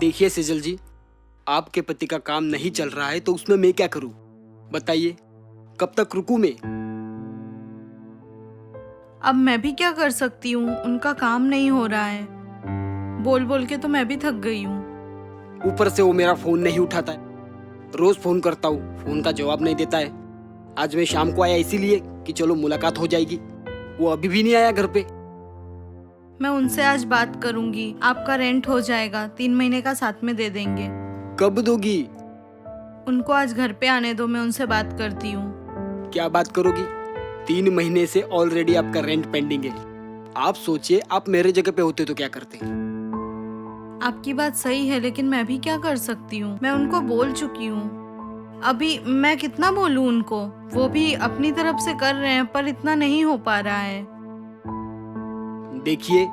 देखिए सेजल जी, आपके पति का काम नहीं चल रहा है तो उसमें मैं क्या करूं? बताइए, कब तक रुकूं मैं? अब मैं भी क्या कर सकती हूँ, उनका काम नहीं हो रहा है। बोल बोल के तो मैं भी थक गई हूँ। ऊपर से वो मेरा फोन नहीं उठाता है। रोज फोन करता हूँ, फोन का जवाब नहीं देता है। आज मैं शाम को आया इसीलिए कि चलो मुलाकात हो जाएगी। वो अभी भी नहीं आया घर पे। मैं उनसे आज बात करूंगी, आपका रेंट हो जाएगा, 3 महीने का साथ में दे देंगे। कब दोगी? उनको आज घर पे आने दो, मैं उनसे बात करती हूँ। क्या बात करोगी? 3 महीने से ऑलरेडी आपका रेंट पेंडिंग है। आप सोचिए, आप मेरे जगह पे होते तो क्या करते? आपकी बात सही है, लेकिन मैं भी क्या कर सकती हूँ। मैं उनको बोल चुकी हूँ। अभी मैं कितना बोलूँ उनको, वो भी अपनी तरफ से कर रहे हैं पर इतना नहीं हो पा रहा है। देखिए,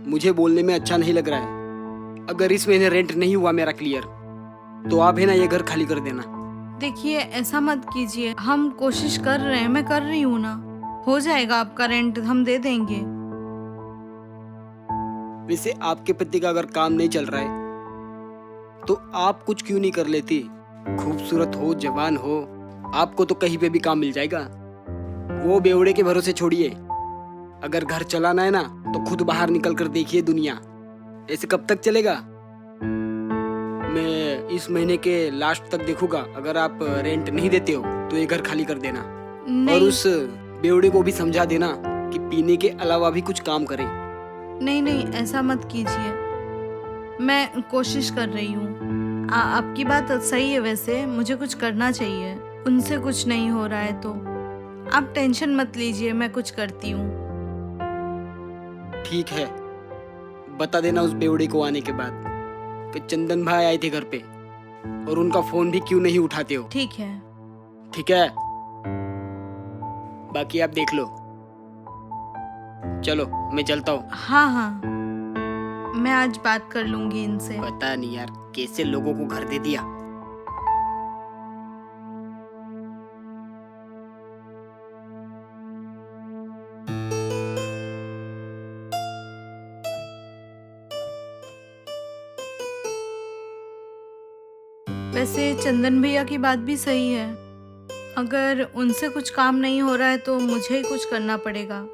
मुझे बोलने में अच्छा नहीं लग रहा है। अगर इस महीने रेंट नहीं हुआ मेरा क्लियर, तो आप है ना ये घर खाली कर देना। देखिए, ऐसा मत कीजिए, हम कोशिश कर रहे हैं, मैं कर रही हूँ ना। हो जाएगा, आपका रेंट हम दे देंगे। वैसे आपके पति का अगर काम नहीं चल रहा है तो आप कुछ क्यों नहीं कर लेती? खूबसूरत हो, जवान हो, आपको तो कहीं पे भी काम मिल जाएगा। वो बेवड़े के भरोसे छोड़िए। अगर घर चलाना है ना तो खुद बाहर निकल कर देखिए दुनिया। ऐसे कब तक चलेगा? मैं इस महीने के लास्ट तक देखूंगा। अगर आप रेंट नहीं देते हो तो ये घर खाली कर देना। और उस बेवड़े को भी समझा देना कि पीने के अलावा भी कुछ काम करे। नहीं नहीं, ऐसा मत कीजिए, मैं कोशिश कर रही हूँ। आपकी बात सही है, वैसे मुझे कुछ करना चाहिए। उनसे कुछ नहीं हो रहा है तो आप टेंशन मत लीजिए, मैं कुछ करती हूँ। ठीक है, बता देना उस बेवड़े को आने के बाद कि चंदन भाई आए थे घर पे और उनका फोन भी क्यों नहीं उठाते हो। ठीक है। ठीक है, बाकी आप देख लो। चलो मैं चलता हूँ। हाँ हाँ, मैं आज बात कर लूंगी इनसे। पता नहीं यार कैसे लोगों को घर दे दिया। वैसे चंदन भैया की बात भी सही है। अगर उनसे कुछ काम नहीं हो रहा है तो मुझे ही कुछ करना पड़ेगा।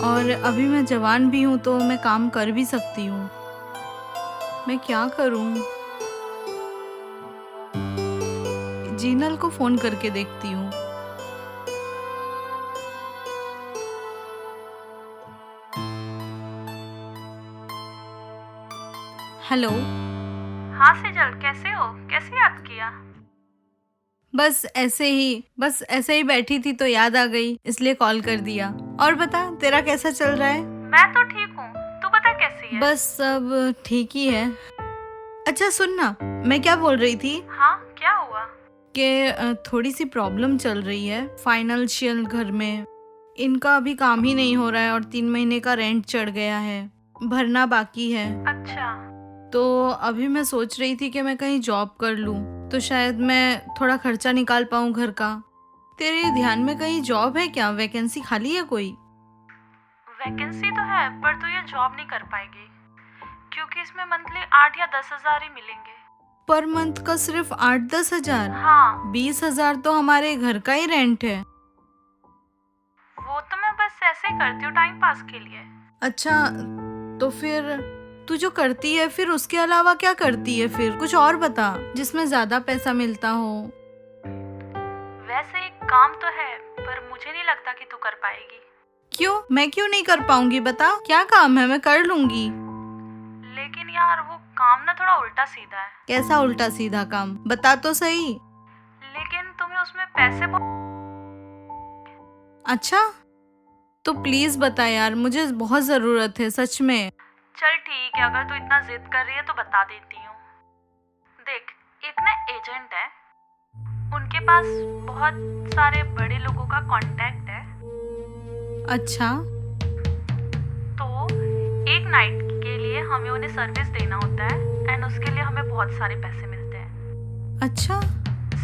और अभी मैं जवान भी हूँ तो मैं काम कर भी सकती हूँ। मैं क्या करूँ? जीनल को फोन करके देखती हूँ। हेलो। हाँ सेजल, कैसे हो? कैसे याद किया? बस ऐसे ही बैठी थी तो याद आ गई, इसलिए कॉल कर दिया। और बता, तेरा कैसा चल रहा है? मैं तो ठीक हूँ, तू बता कैसी है? बस सब ठीक ही है। अच्छा सुन ना, मैं क्या बोल रही थी हाँ, क्या हुआ? कि थोड़ी सी प्रॉब्लम चल रही है फाइनेंशियल घर में। इनका अभी काम ही नहीं हो रहा है और 3 महीने का रेंट चढ़ गया है, भरना बाकी है। अच्छा। तो अभी मैं सोच रही थी कि मैं कहीं जॉब कर लूं तो शायद मैं थोड़ा खर्चा निकाल पाऊं घर का। तेरे ध्यान में कहीं जॉब है क्या? वैकेंसी खाली है कोई? वैकेंसी तो है, पर तू ये जॉब नहीं कर पाएगी क्योंकि इसमें मंथली 8 या 10 हजार ही मिलेंगे। पर मंथ का सिर्फ 8-10 हजार? हाँ। 20 हजार तो हमारे घर का ही रेंट है। वो तो मैं बस ऐसे ही करती हूँ, टाइम पास के लिए। अच्छा, तो फिर तू जो करती है फिर उसके अलावा क्या करती है? फिर कुछ और बता जिसमें ज्यादा पैसा मिलता हो। वैसे एक काम तो है, पर मुझे नहीं लगता कि तू कर पाएगी। क्यों? मैं क्यों नहीं कर पाऊंगी? बता क्या काम है, मैं कर लूंगी। लेकिन यार वो काम ना थोड़ा उल्टा सीधा है। कैसा उल्टा सीधा काम? बता तो सही। लेकिन तुम्हें उसमें पैसे अच्छा, तो प्लीज बता यार, मुझे बहुत जरूरत है सच में। चल ठीक है, अगर तू इतना जिद कर रही है तो बता देती हूँ। देख, एक ना एजेंट है, उनके पास बहुत सारे बड़े लोगों का कांटेक्ट है। अच्छा। तो एक नाइट के लिए हमें उन्हें सर्विस देना होता है एंड उसके लिए हमें बहुत सारे पैसे मिलते हैं। अच्छा,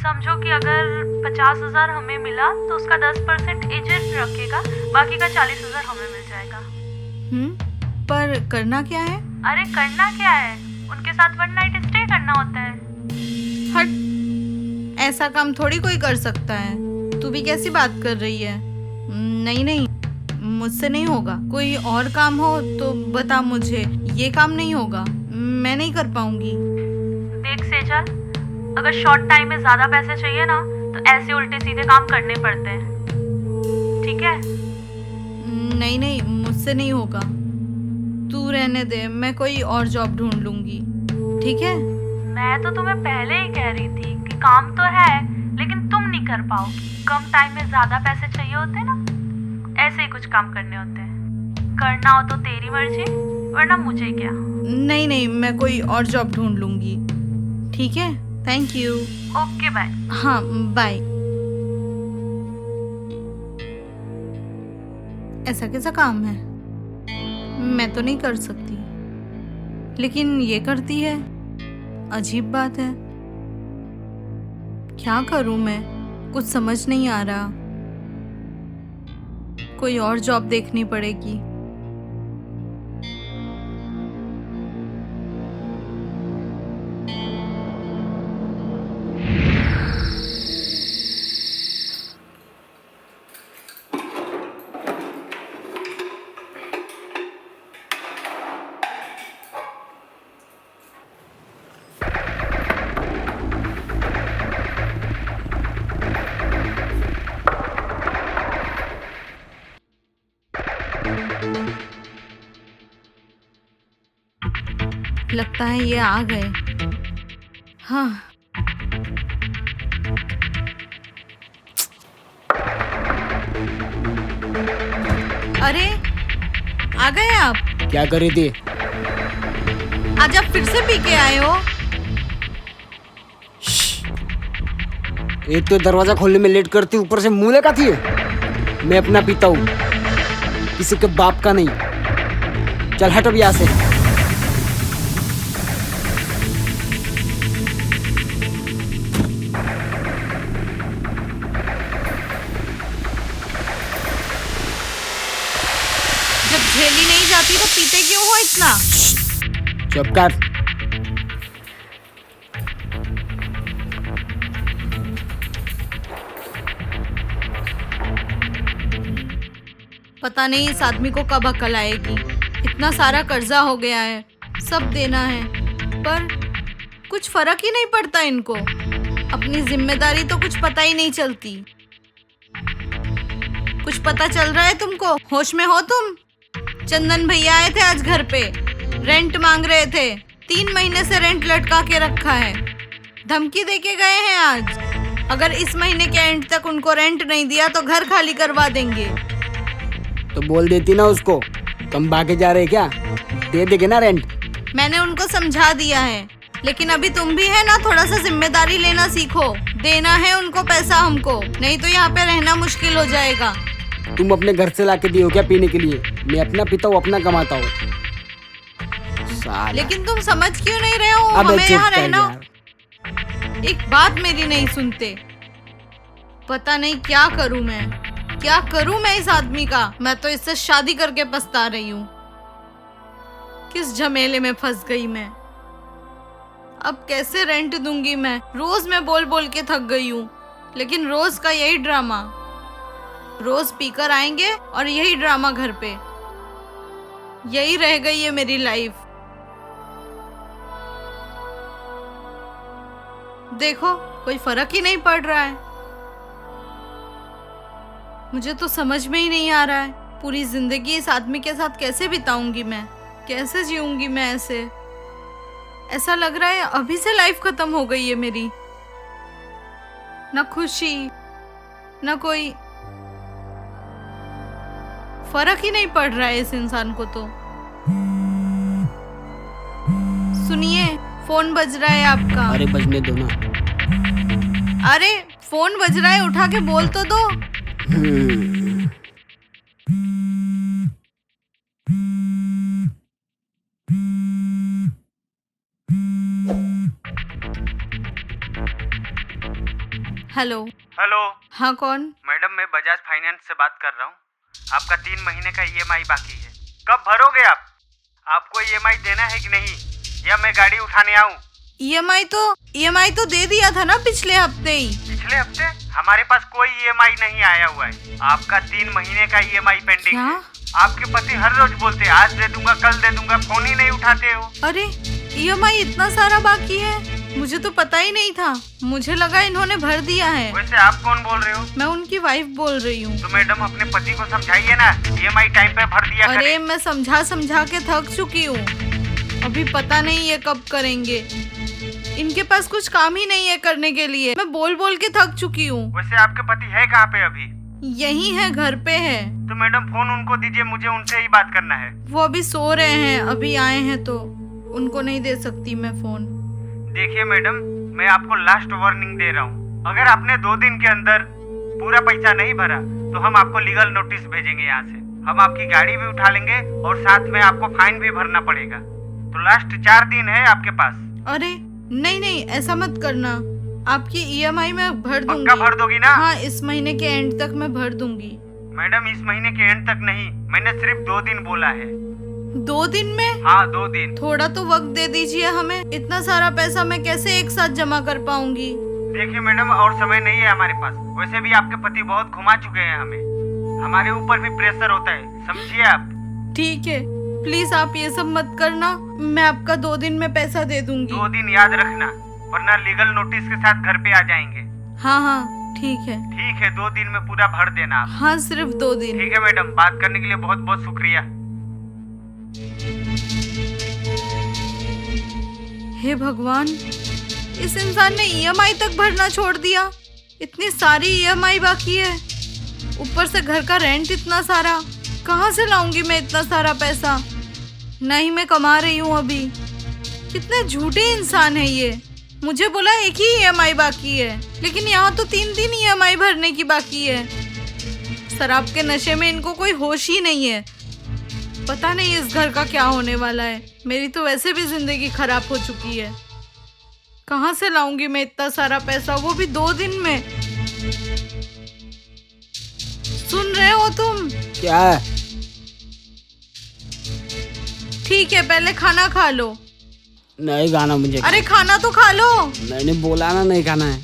समझो कि अगर 50 हजार हमें मिला तो उसका 10% एजेंट रखेगा, बाकी का 40 हजार हमें मिल जाएगा। पर करना क्या है? अरे करना क्या है, उनके साथ 1 नाइट स्टे करना होता है। हट, ऐसा काम थोड़ी कोई कर सकता है। तू भी कैसी बात कर रही है? नहीं नहीं, मुझसे नहीं होगा। कोई और काम हो तो बता मुझे, ये काम नहीं होगा, मैं नहीं कर पाऊंगी। देख सेजल, अगर शॉर्ट टाइम में ज्यादा पैसे चाहिए ना तो ऐसे उल्टे सीधे काम करने पड़ते हैं, ठीक है? नहीं नहीं, मुझसे नहीं होगा। तू रहने दे, मैं कोई और जॉब ढूंढ लूंगी, ठीक है? मैं तो तुम्हें पहले ही कह रही थी कि काम तो है लेकिन तुम नहीं कर पाओगी। कम टाइम में ज्यादा पैसे चाहिए होते ना, ऐसे ही कुछ काम करने होते हैं। करना हो तो तेरी मर्जी, वरना मुझे क्या। नहीं नहीं, मैं कोई और जॉब ढूंढ लूंगी, ठीक है? Thank you. Okay bye. हाँ बाय। ऐसा कैसा काम है? मैं तो नहीं कर सकती, लेकिन ये करती है। अजीब बात है। क्या करूं मैं, कुछ समझ नहीं आ रहा। कोई और जॉब देखनी पड़ेगी। लगता है ये आ गए। हाँ, अरे आ गए आप? क्या कर रही थी? आज आप फिर से पी के आए हो? एक तो दरवाजा खोलने में लेट करती, ऊपर से मुंह लगाती है। मैं अपना पीता हूँ, किसी के बाप का नहीं। चल हट अब यहाँ से। जब झेली नहीं जाती तो पीते क्यों हो इतना? चुप कर। पता नहीं इस आदमी को कब अकल आएगी। इतना सारा कर्जा हो गया है, सब देना है, पर कुछ फर्क ही नहीं पड़ता इनको। अपनी जिम्मेदारी तो कुछ पता ही नहीं चलती। कुछ पता चल रहा है तुमको? होश में हो तुम? चंदन भैया आए थे आज घर पे, रेंट मांग रहे थे। 3 महीने से रेंट लटका के रखा है, धमकी देके गए हैं आज। अगर इस महीने के एंड तक उनको रेंट नहीं दिया तो घर खाली करवा देंगे। तो बोल देती ना उसको, कम भागे जा रहे क्या? दे देंगे ना रेंट। मैंने उनको समझा दिया है, लेकिन अभी तुम भी है ना, थोड़ा सा जिम्मेदारी लेना सीखो। देना है उनको पैसा हमको, नहीं तो यहाँ पे रहना मुश्किल हो जाएगा। तुम अपने घर से लाके दियो क्या पीने के लिए? मैं अपना पीता हूँ, अपना कमाता हूँ। लेकिन तुम समझ क्यों नहीं रहे हो? हमें यहाँ रहना। एक बात मेरी नहीं सुनते। पता नहीं क्या करूं मैं, क्या करूं मैं इस आदमी का। मैं तो इससे शादी करके पछता रही हूँ। किस झमेले में फंस गई मैं। अब कैसे रेंट दूंगी मैं? रोज मैं बोल बोल के थक गई हूँ, लेकिन रोज का यही ड्रामा। रोज पीकर आएंगे और यही ड्रामा घर पे। यही रह गई है मेरी लाइफ। देखो, कोई फर्क ही नहीं पड़ रहा है। मुझे तो समझ में ही नहीं आ रहा है, पूरी जिंदगी इस आदमी के साथ कैसे बिताऊंगी मैं? कैसे जीऊंगी मैं ऐसे? ऐसा लग रहा है अभी से लाइफ खत्म हो गई है मेरी। ना खुशी, ना कोई फर्क ही नहीं पड़ रहा है इस इंसान को तो। सुनिए, फोन बज रहा है आपका। अरे बजने दो ना। अरे फोन बज रहा है, उठा के बोल तो दो। हेलो। हेलो हाँ, कौन? मैडम, मैं बजाज फाइनेंस से बात कर रहा हूँ। आपका 3 महीने का EMI बाकी है, कब भरोगे आप? आपको ईएमआई देना है कि नहीं, या मैं गाड़ी उठाने आऊँ? ईएमआई तो दे दिया था ना पिछले हफ्ते ही। पिछले हफ्ते? हमारे पास कोई ईएमआई नहीं आया हुआ है। आपका 3 महीने का ईएमआई पेंडिंग क्या? है। आपके पति हर रोज बोलते हैं आज दे दूंगा, कल दे दूंगा, फोन ही नहीं उठाते हो। अरे ईएमआई इतना सारा बाकी है, मुझे तो पता ही नहीं था। मुझे लगा इन्होंने भर दिया है। वैसे आप कौन बोल रहे हो? मैं उनकी वाइफ बोल रही हूँ। तो मैडम अपने पति को समझाइए ना, ईएमआई टाइम पे भर दिया अरे करे। मैं समझा के थक चुकी हूँ, अभी पता नहीं ये कब करेंगे। इनके पास कुछ काम ही नहीं है करने के लिए। मैं बोल के थक चुकी हूँ। वैसे आपके पति है कहाँ पे अभी? यही है, घर पे है। तो मैडम फोन उनको दीजिए, मुझे उनसे ही बात करना है। वो अभी सो रहे हैं, अभी आए हैं तो उनको नहीं दे सकती मैं फोन। देखिए मैडम, मैं आपको लास्ट वार्निंग दे रहा हूँ, अगर आपने 2 दिन के अंदर पूरा पैसा नहीं भरा तो हम आपको लीगल नोटिस भेजेंगे यहाँ से। हम आपकी गाड़ी भी उठा लेंगे और साथ में आपको फाइन भी भरना पड़ेगा। तो लास्ट 4 दिन है आपके पास। अरे नहीं, ऐसा मत करना। आपकी ईएमआई मैं भर दूंगी। पक्का भर दोगी ना? हाँ, इस महीने के एंड तक मैं भर दूंगी। मैडम इस महीने के एंड तक नहीं, मैंने सिर्फ 2 दिन बोला है। 2 दिन में? हाँ 2 दिन। थोड़ा तो वक्त दे दीजिए हमें। इतना सारा पैसा मैं कैसे एक साथ जमा कर पाऊंगी? देखिए मैडम, और समय नहीं है हमारे पास। वैसे भी आपके पति बहुत घुमा चुके हैं हमें, हमारे ऊपर भी प्रेशर होता है, समझिए आप। ठीक है, प्लीज आप ये सब मत करना। मैं आपका 2 दिन में पैसा दे दूंगी। 2 दिन याद रखना, वरना लीगल नोटिस के साथ घर पे आ जाएंगे। हाँ ठीक है। ठीक है, 2 दिन में पूरा भर देना आप। हाँ, सिर्फ 2 दिन। ठीक है मैडम, बात करने के लिए बहुत बहुत शुक्रिया। हे भगवान, इस इंसान ने ईएमआई तक भरना छोड़ दिया। इतनी सारी ईएमआई बाकी है, ऊपर से घर का रेंट इतना सारा। कहाँ से लाऊंगी मैं इतना सारा पैसा? नहीं, मैं कमा रही हूँ अभी। कितने झूठे इंसान है ये। मुझे बोला एक ही ईएमआई बाकी है, लेकिन यहाँ तो 3 ईएमआई भरने की बाकी है। शराब के नशे में इनको कोई होश ही नहीं है। पता नहीं इस घर का क्या होने वाला है। मेरी तो वैसे भी जिंदगी खराब हो चुकी है। कहाँ से लाऊंगी मैं इतना सारा पैसा, वो भी 2 दिन में? सुन रहे हो तुम? क्या है? ठीक है, पहले खाना खा लो। नहीं खाना मुझे। अरे खाना तो खा लो। मैंने बोला ना नहीं खाना है।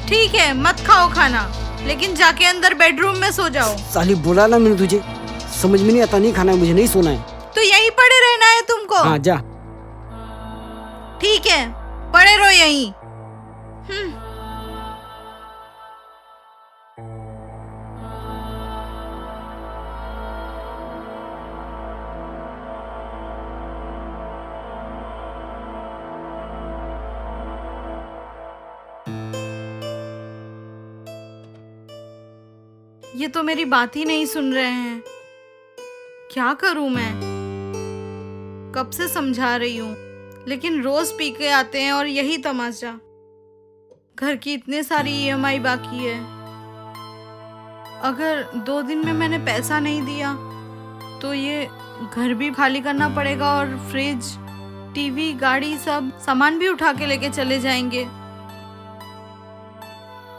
ठीक है, मत खाओ खाना, लेकिन जाके अंदर बेडरूम में सो जाओ। साली बोला ना मैंने तुझे, समझ में नहीं आता। नहीं खाना है मुझे, नहीं सोना है। तो यहीं पड़े रहना है तुमको? हाँ जा। ठीक है, पड़े रहो यहीं। ये तो मेरी बात ही नहीं सुन रहे हैं। क्या करूं मैं? कब से समझा रही हूँ, लेकिन रोज पी के आते हैं और यही तमाशा। घर की इतनी सारी ईएमआई बाकी है। अगर 2 दिन में मैंने पैसा नहीं दिया तो ये घर भी खाली करना पड़ेगा और फ्रिज, टीवी, गाड़ी, सब सामान भी उठा के लेके चले जाएंगे।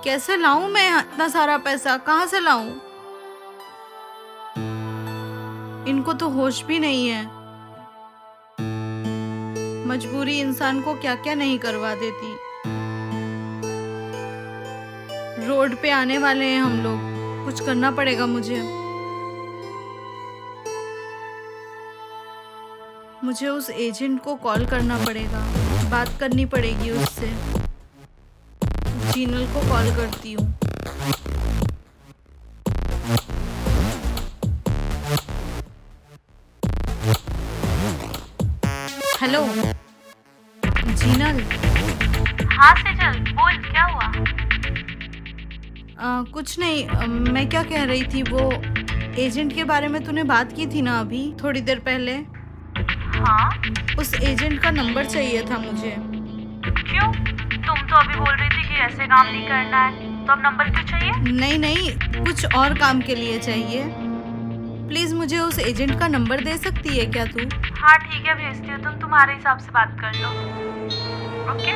कैसे लाऊं मैं इतना सारा पैसा? कहाँ से लाऊं? इनको तो होश भी नहीं है। मजबूरी इंसान को क्या क्या नहीं करवा देती। रोड पे आने वाले हैं हम लोग, कुछ करना पड़ेगा मुझे। मुझे उस एजेंट को कॉल करना पड़ेगा, बात करनी पड़ेगी उससे। जीनल को कॉल करती हूँ। हेलो जीनल। हाँ सेजल, बोल क्या हुआ? कुछ नहीं, मैं क्या कह रही थी, वो एजेंट के बारे में तूने बात की थी ना अभी थोड़ी देर पहले। हाँ, उस एजेंट का नंबर चाहिए था मुझे। क्यों? तुम तो अभी बोल रही थी कि ऐसे काम नहीं करना है, तो अब नंबर क्यों चाहिए? नहीं, कुछ और काम के लिए चाहिए। प्लीज मुझे उस एजेंट का नंबर दे सकती है क्या तू? हाँ ठीक है, भेजती हूँ, तुम तुम्हारे हिसाब से बात कर लो। ओके?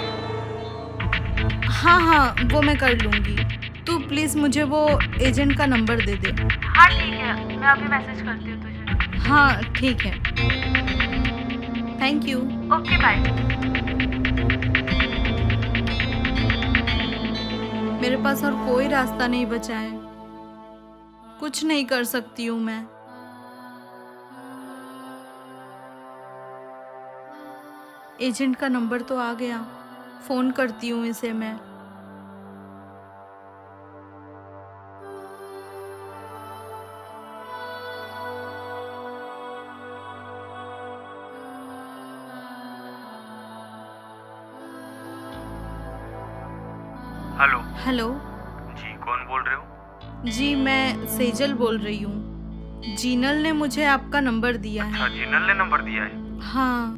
हाँ, वो मैं कर लूँगी। तू प्लीज मुझे वो एजेंट का नंबर दे दे। हाँ ठीक है, मैं अभी मैसेज करती हूँ तुझे। हाँ ठीक है, थैंक यू। Okay bye. मेरे पास और कोई रास्ता नहीं बचा है, कुछ नहीं कर सकती हूँ मैं। एजेंट का नंबर तो आ गया, फोन करती हूँ इसे मैं। हेलो। हेलो जी कौन बोल रहे हो? जी, मैं सेजल बोल रही हूँ। जीनल ने मुझे आपका नंबर दिया है। अच्छा, जिनल ने नंबर दिया है? हाँ,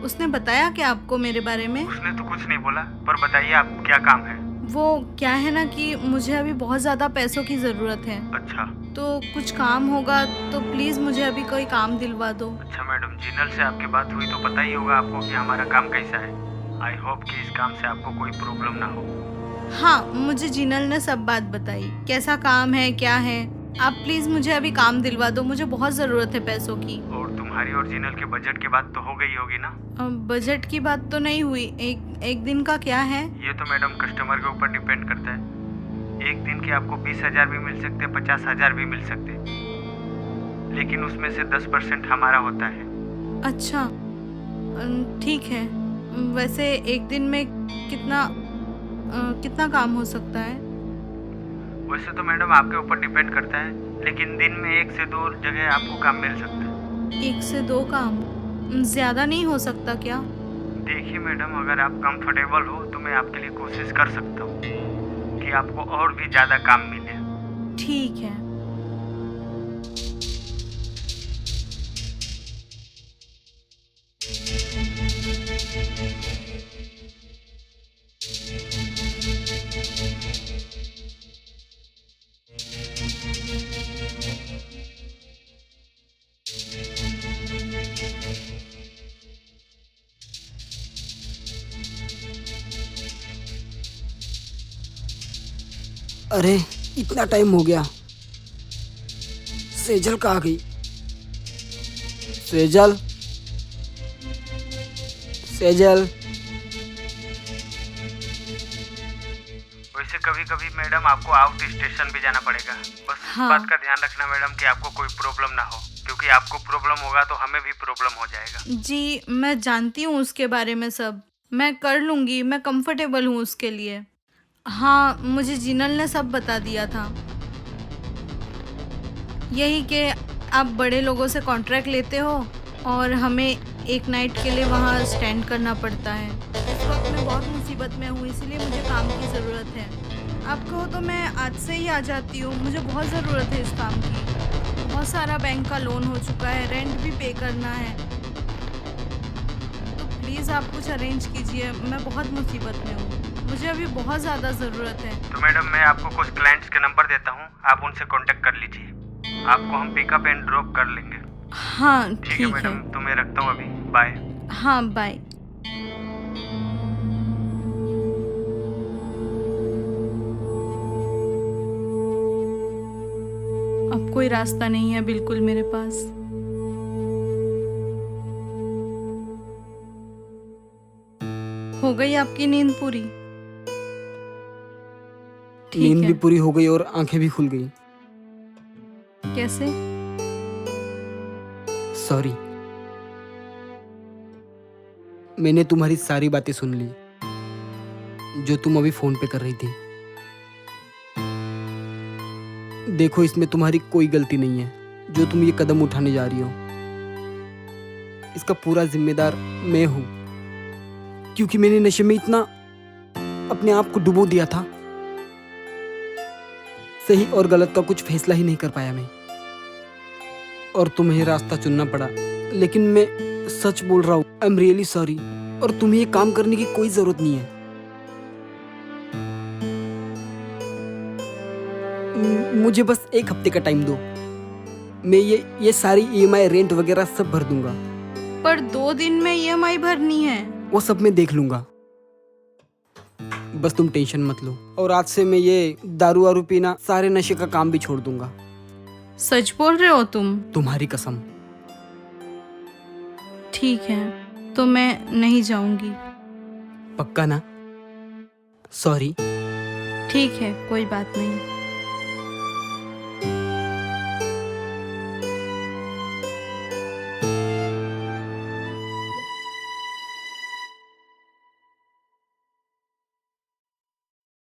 उसने बताया क्या आपको मेरे बारे में? उसने तो कुछ नहीं बोला, पर बताइए आप क्या काम है? वो क्या है ना कि मुझे अभी बहुत ज़्यादा पैसों की ज़रूरत है, अच्छा। तो कुछ काम होगा तो प्लीज़ मुझे अभी कोई काम दिलवा दो। अच्छा मैडम, जिनल से आपकी बात हुई तो पता ही होगा आपको कि हमारा काम कैसा है। आई होप कि इस काम से आपको कोई प्रॉब्लम ना हो। हाँ, मुझे जीनल ने सब बात बताई, कैसा काम है क्या है। आप प्लीज़ मुझे अभी काम दिलवा दो, मुझे बहुत ज़रूरत है पैसों की। और तुम्हारी और जिनल के बजट की बात तो हो गई होगी ना? बजट की बात तो नहीं हुई, एक दिन का क्या है? ये तो मैडम कस्टमर के ऊपर डिपेंड करता है। एक दिन के आपको 20,000 भी मिल सकते, 50,000 भी मिल सकते, लेकिन उसमें से 10% हमारा होता है। अच्छा, ठीक है। वैसे एक दिन में कितना काम हो सकता है? वैसे तो मैडम आपके ऊपर डिपेंड करता है, लेकिन दिन में 1 से 2 जगह आपको काम मिल सकता है। 1 से 2 काम? ज़्यादा नहीं हो सकता क्या? देखिए मैडम, अगर आप कंफर्टेबल हो तो मैं आपके लिए कोशिश कर सकता हूँ कि आपको और भी ज़्यादा काम मिले। ठीक है। अरे इतना टाइम हो गया, सेजल कहाँ गई? सेजल, सेजल। वैसे कभी कभी मैडम आपको आउट स्टेशन भी जाना पड़ेगा। बस इस हाँ। बात का ध्यान रखना मैडम कि आपको कोई प्रॉब्लम ना हो, क्योंकि आपको प्रॉब्लम होगा तो हमें भी प्रॉब्लम हो जाएगा। जी, मैं जानती हूँ उसके बारे में सब, मैं कर लूँगी, मैं कंफर्टेबल हूँ उसके लिए। हाँ, मुझे जिनल ने सब बता दिया था, यही कि आप बड़े लोगों से कॉन्ट्रैक्ट लेते हो और हमें एक नाइट के लिए वहाँ स्टैंड करना पड़ता है। इस वक्त मैं बहुत मुसीबत में हूँ, इसीलिए मुझे काम की ज़रूरत है। आप कहो तो मैं आज से ही आ जाती हूँ, मुझे बहुत ज़रूरत है इस काम की। बहुत सारा बैंक का लोन हो चुका है, रेंट भी पे करना है, तो प्लीज़ आप कुछ अरेंज कीजिए। मैं बहुत मुसीबत में हूँ, मुझे अभी बहुत ज़्यादा ज़रूरत है। तो मैडम मैं आपको कुछ क्लाइंट्स के नंबर देता हूँ, आप उनसे कांटेक्ट कर लीजिए। आपको हम पिकअप एंड ड्रॉप कर लेंगे। हाँ ठीक है ठीक मैडम, है। तो मैं रखता हूँ अभी। बाय। हाँ बाय। अब कोई रास्ता नहीं है बिल्कुल मेरे पास। हो गई आपकी नींद पूरी? ठीक नींद है। भी पूरी हो गई और आंखें भी खुल गई। कैसे? सॉरी, मैंने तुम्हारी सारी बातें सुन ली जो तुम अभी फोन पे कर रही थी। देखो, इसमें तुम्हारी कोई गलती नहीं है जो तुम ये कदम उठाने जा रही हो। इसका पूरा जिम्मेदार मैं हूं, क्योंकि मैंने नशे में इतना अपने आप को डुबो दिया था। सही और गलत का कुछ फैसला ही नहीं कर पाया मैं, और तुम्हें रास्ता चुनना पड़ा। लेकिन मैं सच बोल रहा हूँ, आई एम रियली सॉरी, और तुम्हें ये काम करने की कोई जरूरत नहीं है। मुझे बस 1 हफ्ते का टाइम दो, मैं ये सारी ईएमआई, रेंट वगैरह सब भर दूंगा। पर 2 दिन में ईएमआई भरनी है। वो सब मैं देख लूंगा, बस तुम टेंशन मत लो। और आज से मैं ये दारू वारू पीना, सारे नशे का काम भी छोड़ दूंगा। सच बोल रहे हो तुम? तुम्हारी कसम। ठीक है, तो मैं नहीं जाऊंगी। पक्का ना? सॉरी। ठीक है, कोई बात नहीं।